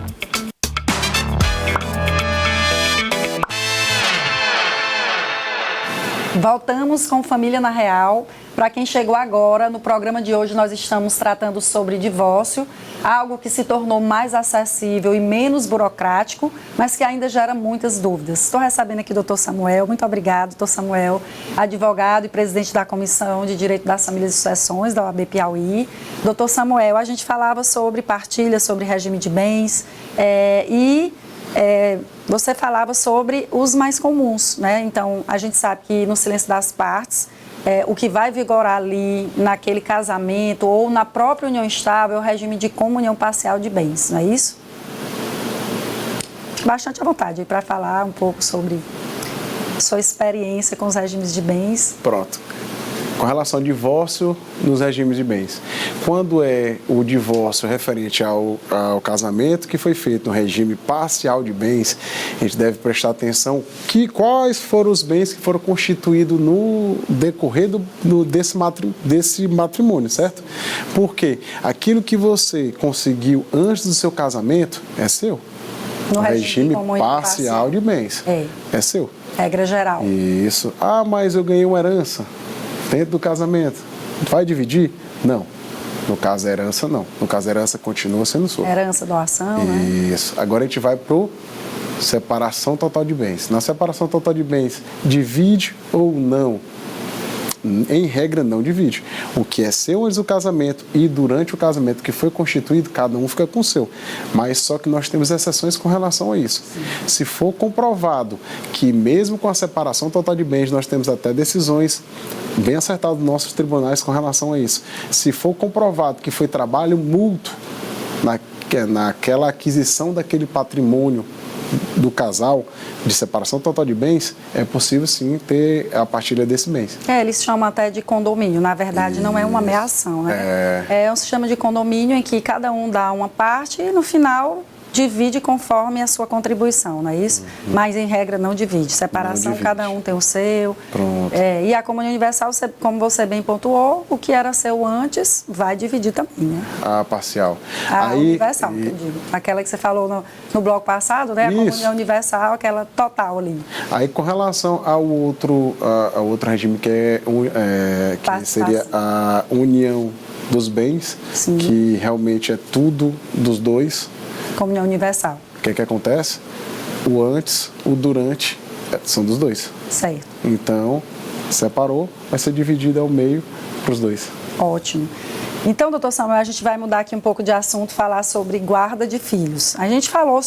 A: Voltamos com Família na Real. Para quem chegou agora, no programa de hoje nós estamos tratando sobre divórcio, algo que se tornou mais acessível e menos burocrático, mas que ainda gera muitas dúvidas. Estou recebendo aqui o Dr. Samuel, muito obrigado, Dr. Samuel, advogado e presidente da Comissão de Direito das Famílias e Sucessões da OAB Piauí. Dr. Samuel, a gente falava sobre partilha, sobre regime de bens você falava sobre os mais comuns, né? Então, a gente sabe que no silêncio das partes, o que vai vigorar ali naquele casamento ou na própria união estável é o regime de comunhão parcial de bens, não é isso? Bastante à vontade para falar um pouco sobre sua experiência com os regimes de bens.
B: Pronto. Com relação ao divórcio nos regimes de bens. Quando é o divórcio referente ao casamento que foi feito no regime parcial de bens, a gente deve prestar atenção quais foram os bens que foram constituídos no decorrer desse matrimônio, certo? Porque aquilo que você conseguiu antes do seu casamento é seu.
A: No
B: regime parcial de bens. É seu.
A: Regra geral.
B: Isso. Ah, mas eu ganhei uma herança dentro do casamento. Vai dividir? Não. No caso da herança, não. No caso da herança, continua sendo sua.
A: Herança, doação, né?
B: Isso. Agora a gente vai para separação total de bens. Na separação total de bens, divide ou não? Em regra, não divide. O que é seu antes do casamento e durante o casamento que foi constituído, cada um fica com o seu. Mas só que nós temos exceções com relação a isso. Sim. Se for comprovado que mesmo com a separação total de bens, nós temos até decisões bem acertadas nos nossos tribunais com relação a isso. Se for comprovado que foi trabalho mútuo naquela aquisição daquele patrimônio do casal, de separação total de bens, é possível sim ter a partilha desses bens.
A: Eles chamam até de condomínio, na verdade não é uma ameação, né? É um sistema de condomínio em que cada um dá uma parte e no final divide conforme a sua contribuição, não é isso? Mas em regra não divide. Separação, não divide. Cada um tem o seu.
B: Pronto.
A: E a comunhão universal, como você bem pontuou, o que era seu antes vai dividir também, né?
B: A parcial.
A: A universal, que eu digo. Aquela que você falou no bloco passado, né? A comunhão universal, aquela total ali.
B: Aí com relação ao outro regime que seria a união dos bens, sim, que realmente é tudo dos dois.
A: Comunhão universal.
B: O que acontece? O antes, o durante, são dos dois.
A: Certo.
B: Então, separou, vai ser dividido ao meio para os dois.
A: Ótimo. Então, doutor Samuel, a gente vai mudar aqui um pouco de assunto, falar sobre guarda de filhos. A gente falou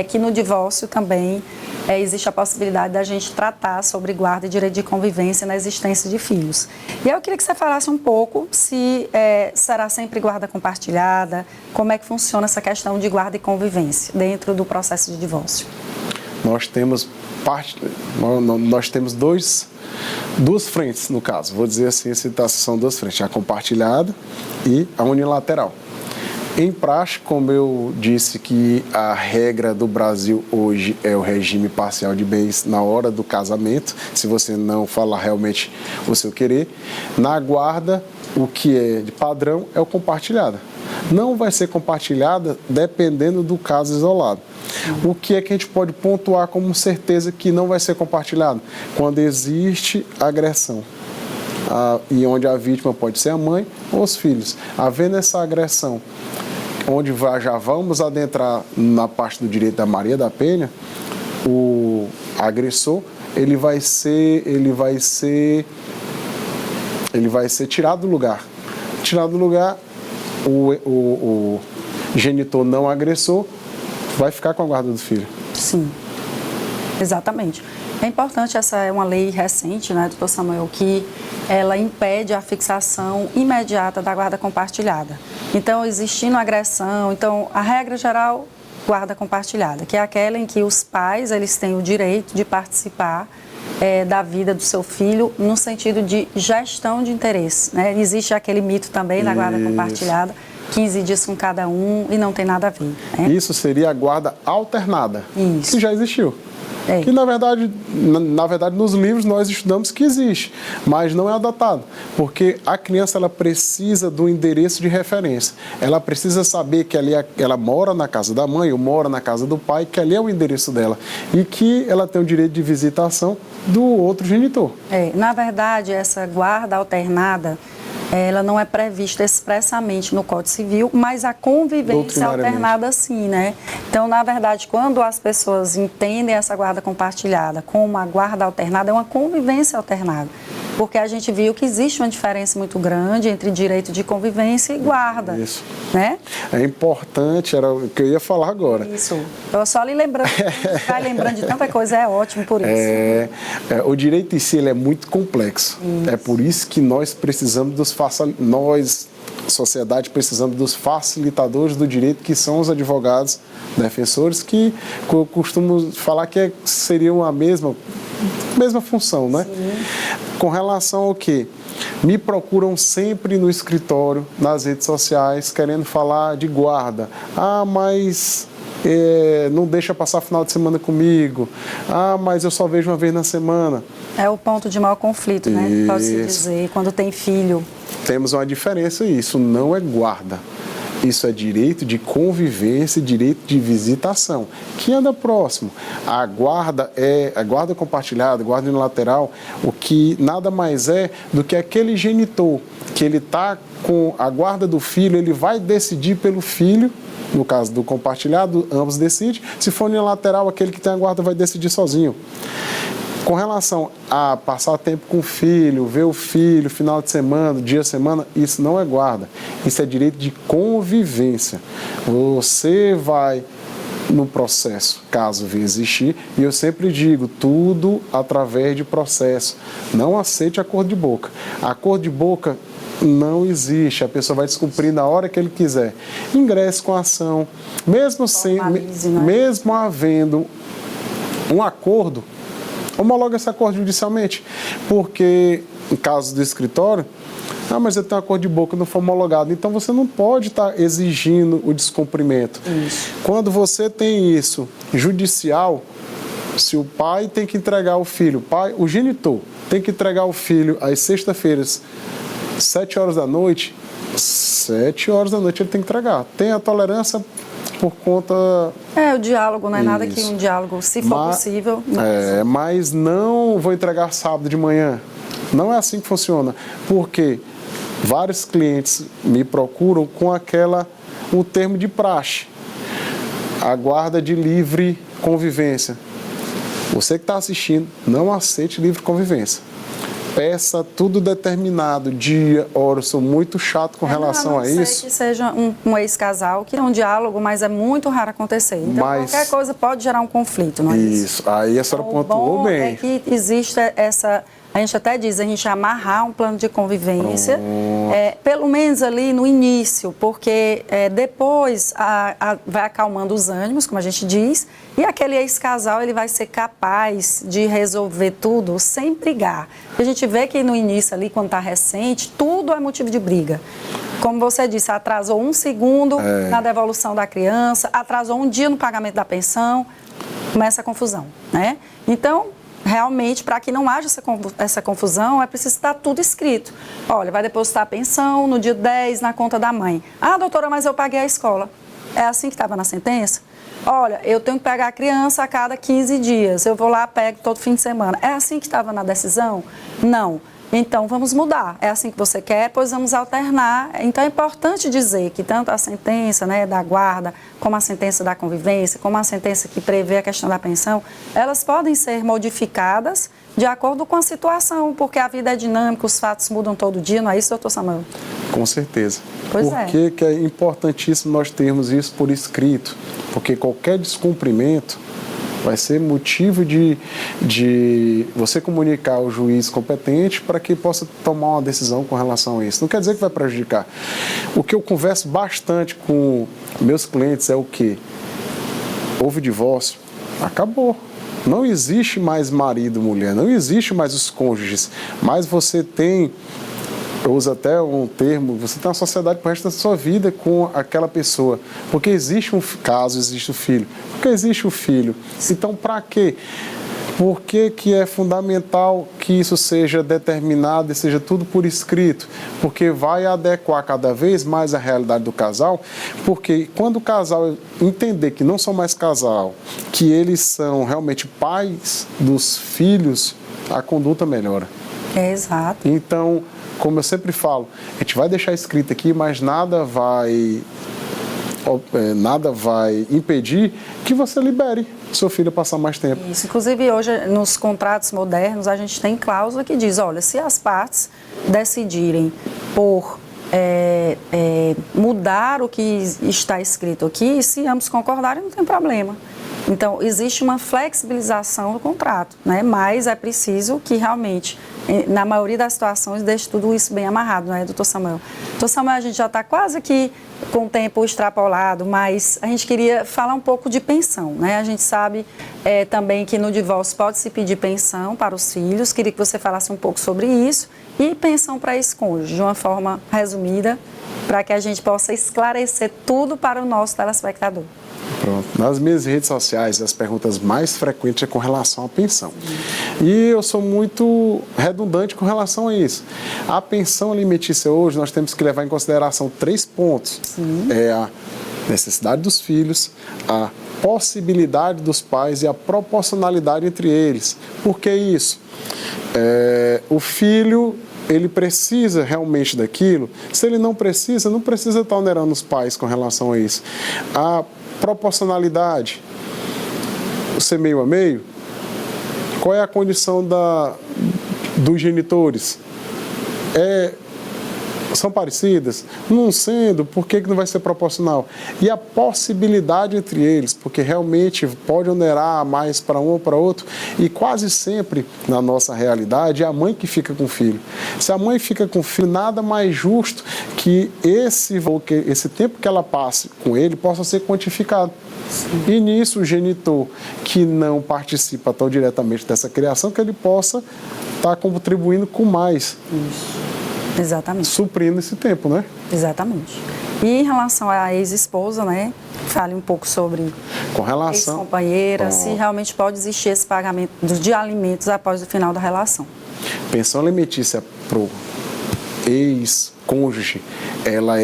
A: que no divórcio também existe a possibilidade da gente tratar sobre guarda e direito de convivência na existência de filhos. E eu queria que você falasse um pouco se será sempre guarda compartilhada, como é que funciona essa questão de guarda e convivência dentro do processo de divórcio.
B: Nós temos duas frentes, no caso. Vou dizer assim, são duas frentes, a compartilhada e a unilateral. Em prática, como eu disse que a regra do Brasil hoje é o regime parcial de bens na hora do casamento, se você não falar realmente o seu querer, na guarda, o que é de padrão é o compartilhada. Não vai ser compartilhada dependendo do caso isolado. O que é que a gente pode pontuar como certeza que não vai ser compartilhado? Quando existe agressão. E onde a vítima pode ser a mãe ou os filhos. Havendo essa agressão, onde já vamos adentrar na parte do direito da Maria da Penha, o agressor ele vai ser tirado do lugar. Tirado do lugar, o genitor não agressor vai ficar com a guarda do filho.
A: Sim, exatamente. É importante, essa é uma lei recente, né, doutor Samuel, que ela impede a fixação imediata da guarda compartilhada. Então, existindo agressão, a regra geral, guarda compartilhada, que é aquela em que os pais eles têm o direito de participar da vida do seu filho no sentido de gestão de interesse, né? Existe aquele mito também da guarda compartilhada, 15 dias com cada um e não tem nada a ver. Né?
B: Isso seria a guarda alternada,
A: Isso.
B: que já existiu. Que na verdade nos livros nós estudamos que existe, mas não é adotado, porque a criança ela precisa do endereço de referência, ela precisa saber que ali ela mora na casa da mãe ou mora na casa do pai, que ali é o endereço dela e que ela tem o direito de visitação do outro genitor.
A: Na verdade, essa guarda alternada ela não é prevista expressamente no Código Civil, mas a convivência alternada sim, né? Então, na verdade, quando as pessoas entendem essa guarda compartilhada como uma guarda alternada, é uma convivência alternada. Porque a gente viu que existe uma diferença muito grande entre direito de convivência e guarda. Isso. Né?
B: É importante, era o que eu ia falar agora.
A: Isso. Eu só lhe lembrando, vai lembrando de tanta coisa, é ótimo por isso.
B: O direito em si ele é muito complexo. Isso. É por isso que nós precisamos sociedade, precisamos dos facilitadores do direito, que são os advogados defensores, que eu costumo falar que seriam a mesma função, né? Sim. Com relação ao que? Me procuram sempre no escritório, nas redes sociais, querendo falar de guarda. Mas não deixa passar final de semana comigo. Mas eu só vejo uma vez na semana. É o ponto de maior conflito, né? Pode-se dizer, quando tem filho. Temos uma diferença, isso não é guarda. Isso é direito de convivência, direito de visitação, que anda próximo. A guarda compartilhada, guarda unilateral, o que nada mais é do que aquele genitor que ele está com a guarda do filho, ele vai decidir pelo filho. No caso do compartilhado, ambos decidem. Se for unilateral, aquele que tem a guarda vai decidir sozinho. Com relação a passar tempo com o filho, ver o filho, final de semana, dia de semana, isso não é guarda. Isso é direito de convivência. Você vai no processo, caso venha existir, e eu sempre digo, tudo através de processo. Não aceite acordo de boca. Acordo de boca não existe, a pessoa vai descumprir na hora que ele quiser. Ingresse com a ação, mesmo havendo um acordo, homologa esse acordo judicialmente, porque em caso do escritório, mas eu tenho um acordo de boca, não foi homologado, então você não pode estar exigindo o descumprimento. Isso. Quando você tem isso judicial, se o pai tem que entregar o filho, o genitor tem que entregar o filho às sextas-feiras, 7 horas da noite, 7 horas da noite ele tem que entregar. Tem a tolerância por conta... o diálogo, não é nada que um diálogo, se for possível... Mas não vou entregar sábado de manhã. Não é assim que funciona. Porque vários clientes me procuram com o termo de praxe. A guarda de livre convivência. Você que está assistindo, não aceite livre convivência. Peça tudo determinado, dia, hora. Eu sou muito chato com relação a isso.
A: Que seja um ex-casal, que é um diálogo, mas é muito raro acontecer. Então, qualquer coisa pode gerar um conflito, não é isso?
B: Isso, aí a senhora pontuou bem.
A: É que existe essa... A gente até diz, a gente amarrar um plano de convivência, pelo menos ali no início, porque depois vai acalmando os ânimos, como a gente diz, e aquele ex-casal ele vai ser capaz de resolver tudo sem brigar. A gente vê que no início ali, quando está recente, tudo é motivo de briga. Como você disse, atrasou 1 segundo na devolução da criança, atrasou 1 dia no pagamento da pensão, começa a confusão, né? Então, realmente, para que não haja essa confusão, é preciso estar tudo escrito. Olha, vai depositar a pensão no dia 10 na conta da mãe. Ah, doutora, mas eu paguei a escola. É assim que estava na sentença? Olha, eu tenho que pegar a criança a cada 15 dias. Eu vou lá, pego todo fim de semana. É assim que estava na decisão? Não. Então, vamos mudar. É assim que você quer? Pois vamos alternar. Então, é importante dizer que tanto a sentença, né, da guarda, como a sentença da convivência, como a sentença que prevê a questão da pensão, elas podem ser modificadas de acordo com a situação, porque a vida é dinâmica, os fatos mudam todo dia, não é isso, doutor Samuel?
B: Com certeza.
A: Pois
B: Por que é importantíssimo nós termos isso por escrito? Porque qualquer descumprimento vai ser motivo de você comunicar ao juiz competente para que possa tomar uma decisão com relação a isso. Não quer dizer que vai prejudicar. O que eu converso bastante com meus clientes é o quê? Houve divórcio, acabou. Não existe mais marido e mulher, não existe mais os cônjuges, mas você tem... Eu uso até um termo, você tem uma sociedade para o resto da sua vida com aquela pessoa. Porque existe um caso, existe o filho. Porque existe o filho. Então, para quê? Por que é fundamental que isso seja determinado e seja tudo por escrito? Porque vai adequar cada vez mais a realidade do casal. Porque quando o casal entender que não são mais casal, que eles são realmente pais dos filhos, a conduta melhora.
A: É exato.
B: Então, como eu sempre falo, a gente vai deixar escrito aqui, mas nada vai impedir que você libere seu filho passar mais tempo.
A: Isso, inclusive hoje nos contratos modernos a gente tem cláusula que diz, olha, se as partes decidirem por mudar o que está escrito aqui, se ambos concordarem, não tem problema. Então, existe uma flexibilização do contrato, né? Mas é preciso que realmente, na maioria das situações, deixe tudo isso bem amarrado, não é, doutor Samuel? Doutor Samuel, a gente já está quase aqui com o tempo extrapolado, mas a gente queria falar um pouco de pensão, né? A gente sabe também que no divórcio pode-se pedir pensão para os filhos, queria que você falasse um pouco sobre isso, e pensão para ex-cônjuge, de uma forma resumida, para que a gente possa esclarecer tudo para o nosso telespectador.
B: Pronto. Nas minhas redes sociais, as perguntas mais frequentes é com relação à pensão. E eu sou muito redundante com relação a isso. A pensão alimentícia hoje, nós temos que levar em consideração 3 pontos. É a necessidade dos filhos, a possibilidade dos pais e a proporcionalidade entre eles. Por que isso? O filho... ele precisa realmente daquilo. Se ele não precisa estar onerando os pais com relação a isso. A proporcionalidade, ser meio a meio, qual é a condição dos genitores? São parecidas? Não sendo, por que não vai ser proporcional? E a possibilidade entre eles, porque realmente pode onerar mais para um ou para outro, e quase sempre, na nossa realidade, é a mãe que fica com o filho. Se a mãe fica com o filho, nada mais justo que esse tempo que ela passe com ele possa ser quantificado. E nisso o genitor que não participa tão diretamente dessa criação, que ele possa estar contribuindo com mais.
A: Isso. Exatamente.
B: Suprindo esse tempo, né?
A: Exatamente. E em relação à ex-esposa, né? Fale um pouco sobre ex-companheira, se realmente pode existir esse pagamento de alimentos após o final da relação.
B: Pensão alimentícia pro ex-cônjuge, ela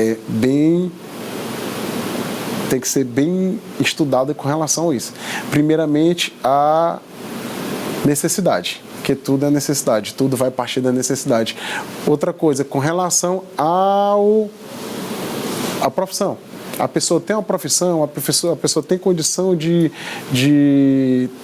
B: tem que ser bem estudada com relação a isso. Primeiramente, a necessidade. Porque tudo é necessidade, tudo vai partir da necessidade. Outra coisa, com relação à profissão. A pessoa tem uma profissão, a pessoa tem condição de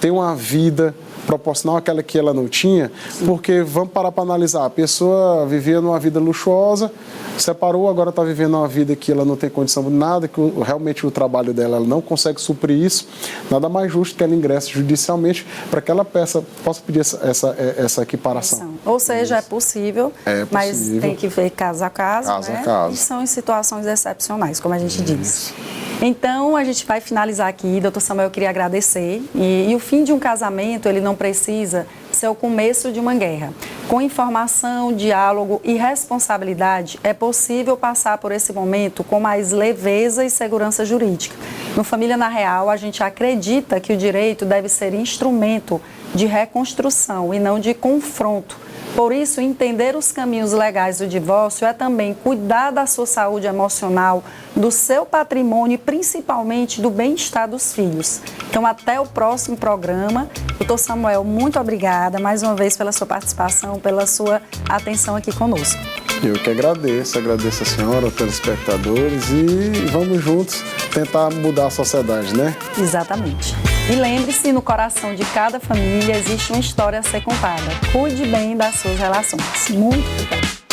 B: ter uma vida proporcional àquela que ela não tinha, porque vamos parar para analisar, a pessoa vivia numa vida luxuosa, separou, agora está vivendo uma vida que ela não tem condição de nada, que realmente o trabalho dela ela não consegue suprir isso, nada mais justo que ela ingresse judicialmente para que ela possa pedir essa equiparação.
A: Ou seja, é possível, mas tem que ver caso a caso, né? E são em situações excepcionais, como a gente diz. Então, a gente vai finalizar aqui. Doutor Samuel, eu queria agradecer. E o fim de um casamento, ele não precisa ser o começo de uma guerra. Com informação, diálogo e responsabilidade, é possível passar por esse momento com mais leveza e segurança jurídica. No Família na Real, a gente acredita que o direito deve ser instrumento de reconstrução e não de confronto. Por isso, entender os caminhos legais do divórcio é também cuidar da sua saúde emocional, do seu patrimônio e principalmente do bem-estar dos filhos. Então, até o próximo programa. Doutor Samuel, muito obrigada mais uma vez pela sua participação, pela sua atenção aqui conosco.
B: Eu que agradeço a senhora, aos telespectadores e vamos juntos tentar mudar a sociedade, né?
A: Exatamente. E lembre-se, no coração de cada família existe uma história a ser contada. Cuide bem das suas relações. Muito bem.